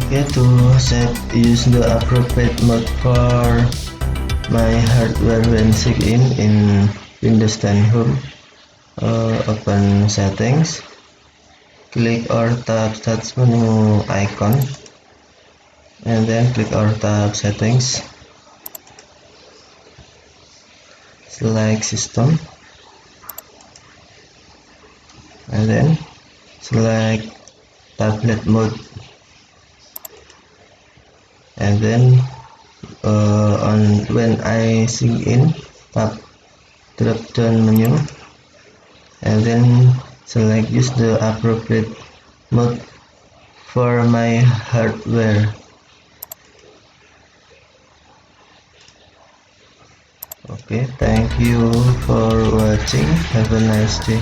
Okay, to use the appropriate mode for my hardware when sign in Windows 10 Home, open settings, click or tap start menu icon, and then click or tap settings, select system, and then select tablet mode, and then when I sign in, tap drop down menu, and then select use the appropriate mode for my hardware. Okay, thank you for watching. Have a nice day.